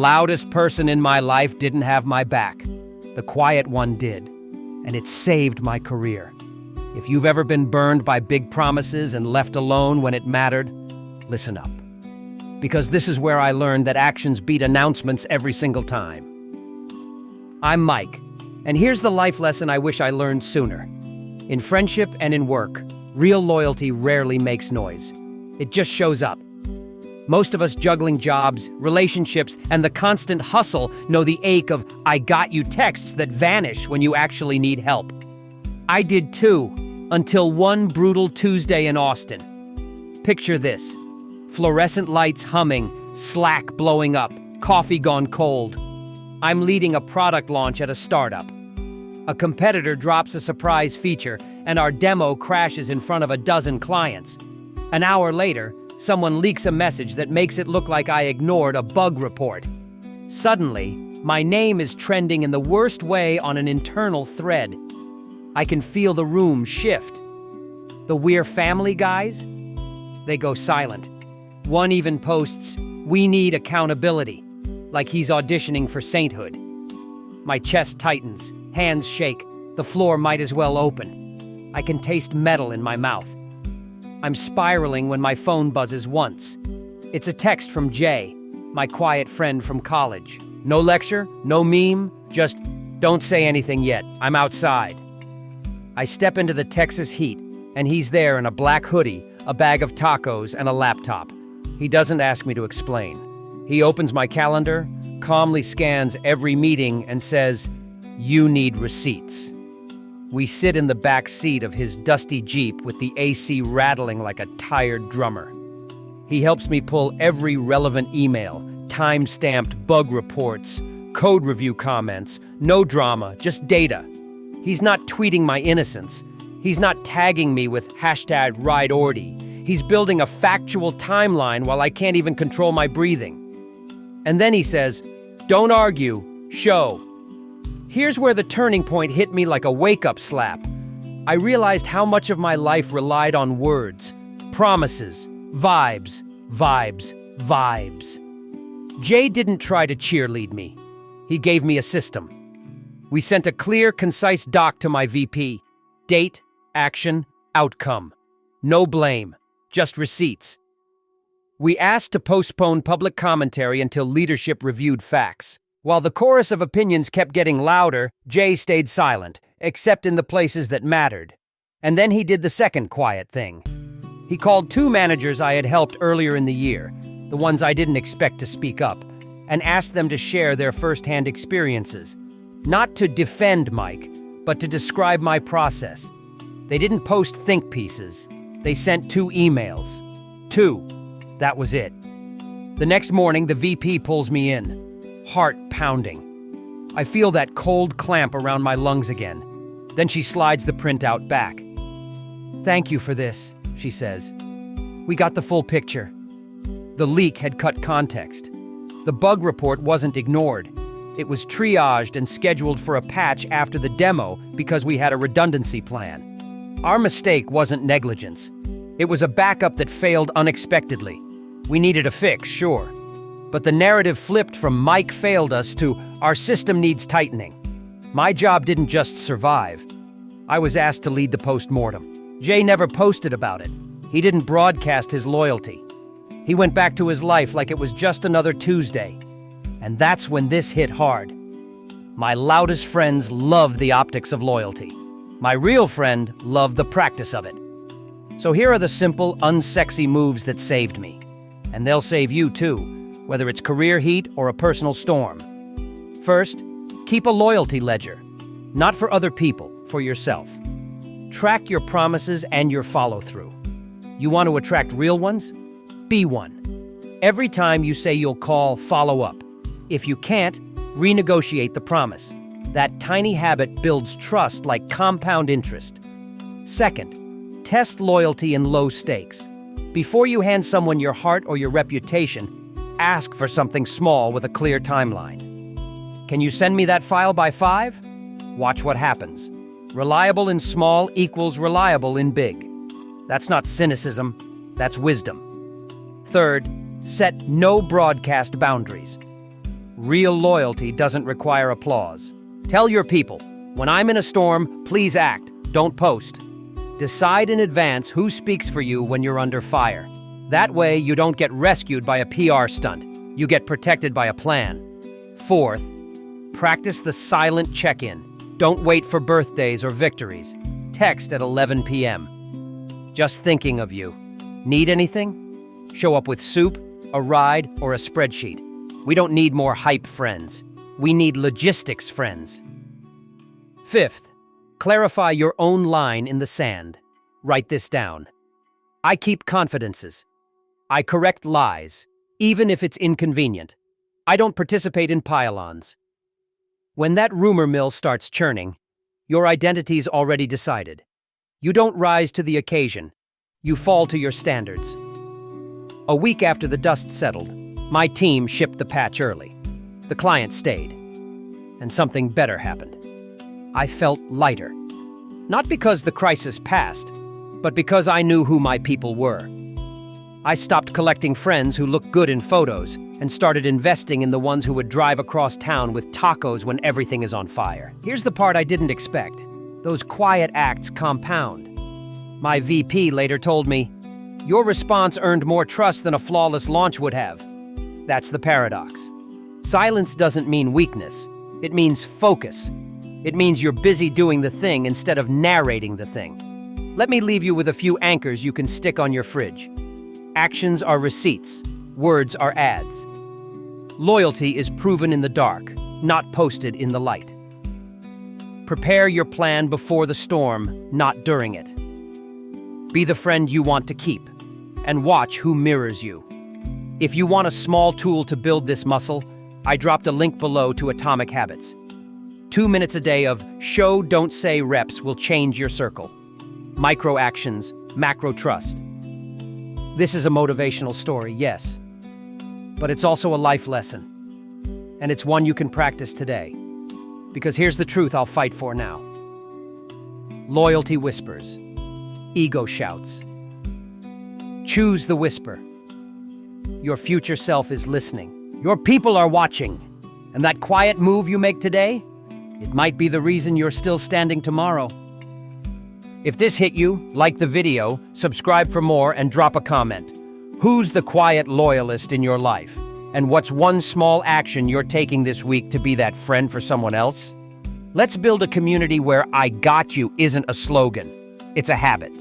loudest person in my life didn't have my back. The quiet one did, and it saved my career. If you've ever been burned by big promises and left alone when it mattered, listen up. Because this is where I learned that actions beat announcements every single time. I'm Mike, and here's the life lesson I wish I learned sooner. In friendship and in work, real loyalty rarely makes noise. It just shows up. Most of us juggling jobs, relationships, and the constant hustle know the ache of "I got you" texts that vanish when you actually need help. I did too, until one brutal Tuesday in Austin. Picture this: fluorescent lights humming, Slack blowing up, coffee gone cold. I'm leading a product launch at a startup. A competitor drops a surprise feature, and our demo crashes in front of a dozen clients. An hour later, someone leaks a message that makes it look like I ignored a bug report. Suddenly, my name is trending in the worst way on an internal thread. I can feel the room shift. The "We're family" guys? They go silent. One even posts, "We need accountability," like he's auditioning for sainthood. My chest tightens, hands shake, the floor might as well open. I can taste metal in my mouth. I'm spiraling when my phone buzzes once. It's a text from Jay, my quiet friend from college. No lecture, no meme, just "Don't say anything yet, I'm outside." I step into the Texas heat, and he's there in a black hoodie, a bag of tacos, and a laptop. He doesn't ask me to explain. He opens my calendar, calmly scans every meeting, and says, "You need receipts." We sit in the back seat of his dusty Jeep with the AC rattling like a tired drummer. He helps me pull every relevant email, time-stamped bug reports, code review comments, no drama, just data. He's not tweeting my innocence. He's not tagging me with #RideOrdy. He's building a factual timeline while I can't even control my breathing. And then he says, "Don't argue, show." Here's where the turning point hit me like a wake-up slap. I realized how much of my life relied on words, promises, vibes, vibes, vibes. Jay didn't try to cheerlead me. He gave me a system. We sent a clear, concise doc to my VP. Date, action, outcome. No blame, just receipts. We asked to postpone public commentary until leadership reviewed facts. While the chorus of opinions kept getting louder, Jay stayed silent, except in the places that mattered. And then he did the second quiet thing. He called two managers I had helped earlier in the year, the ones I didn't expect to speak up, and asked them to share their first-hand experiences. Not to defend Mike, but to describe my process. They didn't post think pieces. They sent 2 emails. 2. That was it. The next morning, the VP pulls me in. Heart pounding. I feel that cold clamp around my lungs again. Then she slides the printout back. "Thank you for this," she says. "We got the full picture." The leak had cut context. The bug report wasn't ignored. It was triaged and scheduled for a patch after the demo because we had a redundancy plan. Our mistake wasn't negligence. It was a backup that failed unexpectedly. We needed a fix, sure. But the narrative flipped from "Mike failed us" to "Our system needs tightening." My job didn't just survive. I was asked to lead the post-mortem. Jay never posted about it. He didn't broadcast his loyalty. He went back to his life like it was just another Tuesday. And that's when this hit hard. My loudest friends love the optics of loyalty. My real friend loved the practice of it. So here are the simple, unsexy moves that saved me. And they'll save you too, whether it's career heat or a personal storm. First, keep a loyalty ledger. Not for other people, for yourself. Track your promises and your follow-through. You want to attract real ones? Be one. Every time you say you'll call, follow up. If you can't, renegotiate the promise. That tiny habit builds trust like compound interest. Second, test loyalty in low stakes. Before you hand someone your heart or your reputation, ask for something small with a clear timeline. Can you send me that file by 5? Watch what happens. Reliable in small equals reliable in big. That's not cynicism, that's wisdom. Third, set no broadcast boundaries. Real loyalty doesn't require applause. Tell your people, when I'm in a storm, please act, don't post. Decide in advance who speaks for you when you're under fire. That way, you don't get rescued by a PR stunt. You get protected by a plan. Fourth, practice the silent check-in. Don't wait for birthdays or victories. Text at 11 p.m. Just thinking of you. Need anything? Show up with soup, a ride, or a spreadsheet. We don't need more hype friends. We need logistics friends. Fifth, clarify your own line in the sand. Write this down. I keep confidences. I correct lies, even if it's inconvenient. I don't participate in pile-ons. When that rumor mill starts churning, your identity's already decided. You don't rise to the occasion. You fall to your standards. A week after the dust settled, my team shipped the patch early. The client stayed. And something better happened. I felt lighter. Not because the crisis passed, but because I knew who my people were. I stopped collecting friends who looked good in photos and started investing in the ones who would drive across town with tacos when everything is on fire. Here's the part I didn't expect. Those quiet acts compound. My VP later told me, "Your response earned more trust than a flawless launch would have." That's the paradox. Silence doesn't mean weakness. It means focus. It means you're busy doing the thing instead of narrating the thing. Let me leave you with a few anchors you can stick on your fridge. Actions are receipts. Words are ads. Loyalty is proven in the dark, not posted in the light. Prepare your plan before the storm, not during it. Be the friend you want to keep, and watch who mirrors you. If you want a small tool to build this muscle, I dropped a link below to Atomic Habits. 2 minutes a day of show, don't say reps will change your circle. Micro actions, macro trust. This is a motivational story, yes, but it's also a life lesson. And it's one you can practice today. Because here's the truth I'll fight for now. Loyalty whispers. Ego shouts. Choose the whisper. Your future self is listening. Your people are watching. And that quiet move you make today, it might be the reason you're still standing tomorrow. If this hit you, like the video, subscribe for more, and drop a comment. Who's the quiet loyalist in your life? And what's one small action you're taking this week to be that friend for someone else? Let's build a community where "I got you" isn't a slogan. It's a habit.